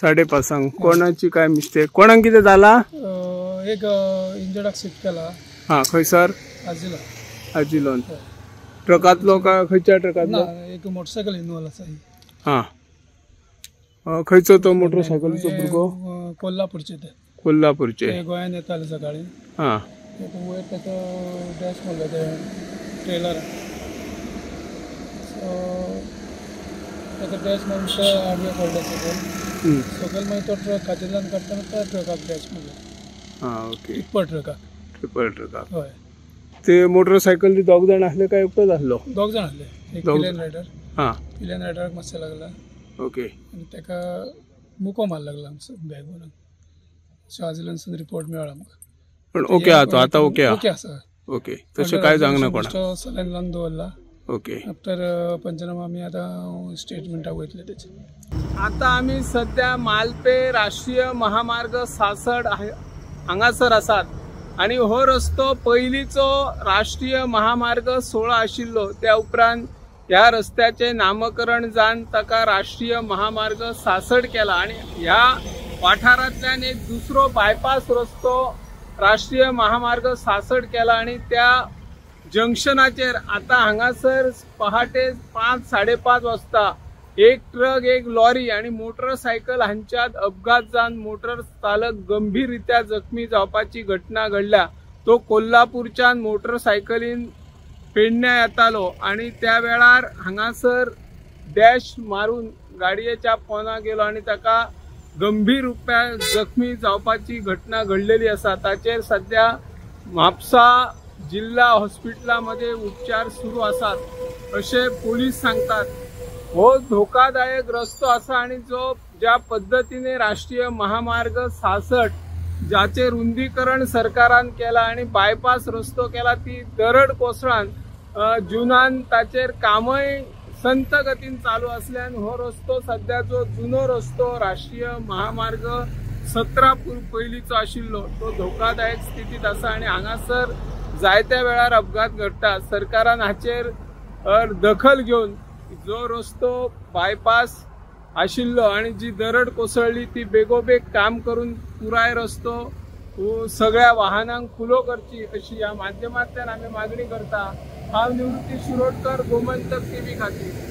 साडेपाचांक कोणाची काय मिस्टेक कोणाक कितें जाला एक इंजर्डाक सीट केला हा खंयसर आजिलोन ट्रकातलो काय खंयच्या ट्रकातलो एक मोटरसायकल इन्वॉल्व आसा खंयचो तो मोटरसायकलीचो भुरगो कोल्हापूरचे गोंयान येताले सकाळी हा वयर ताका डॅश मारलो ते ट्रेलर ताका डॅश मारून ते आडवे पडले सकयल मागीर तो ट्रक खातीरल्यान काडटाना त्या ट्रकाक डॅश मारलो ओके ट्रिपल ट्रकाक हय ते मोटरसायकल दोग जाण आसले काय एकटोच आसलो दोग जाण आसले एक पिलियन रायडराक मातशें लागला ओके आनी ताका मुको मार लागला बॅग म्हणून सो आजिलोनसून रिपोर्ट मेळ्ळा म्हाका पण ओके आहा तो आतां ओके आसा ओके तशें काय जावंक ना कोणाक सलायन लावन दवरला ओके आफ्टर पंचनामा आमी आतां स्टेटमेंटाक वयतले तेचे आता आमी सध्या मालपे राष्ट्रीय महामार्ग 66 हांगासर आसात आणि हो रस्तो पयलींचो राष्ट्रीय महामार्ग 16 आशिल्लो त्या उपरांत ह्या रस्त्याचे नामकरण जावन ताका राष्ट्रीय महामार्ग 66 केला आणि ह्या वाठारांतल्यान एक दुसरो बायपास रस्तो राष्ट्रीय महामार्ग 66 केला आणि त्या जंक्शनाचेर आता हांगासर पहाटे 5:30 वाजता एक ट्रक एक लॉरी आणि मोटरसायकल हांच्यात अपघात जावन मोटर चालक गंभीररित्या जखमी जावपाची घटना घडल्या। तो कोल्हापूरच्यान मोटरसायकलीन पेडण्यां येतालो आणि त्या वेळार हांगासर डॅश मारून गाडयेच्या पोंदा गेलो आणि ताका गंभीर रुपान जखमी जावपाची घटना घडलेली आसा। ताचेर सध्या म्हापसा जिल्हा हॉस्पिटलामध्ये उपचार सुरू आसात अशें पोलीस सांगतात। हो धोकादायक रस्तो आसा आणि जो ज्या पद्धतीने राष्ट्रीय महामार्ग 66 ज्याचे रुंदीकरण सरकारान केला आणि बायपास रस्तो केला ती दरड कोसळान जुनान ताचेर कामय संत गतीन चालू असल्यान हो रस्तो सध्या जो जुनो रस्तो राष्ट्रीय महामार्ग 17 पयलींचो आशिल्लो तो धोकादायक स्थितीत आसा आणि हांगासर जायत्या वेळार अपघात घडटा। सरकारान हाचेर दखल घेवन जो रस्तो बायपास आशिल्लो आणि जी दरड कोसळली ती बेगोबेग काम करून पुराय रस्तो सगळ्या वाहनांक खुलो करची अशी या माध्यमांतल्यान आम्ही मागणी करता। हांव निवृत्ती शिरोडकर, गोमंतक टीव्ही खातीर।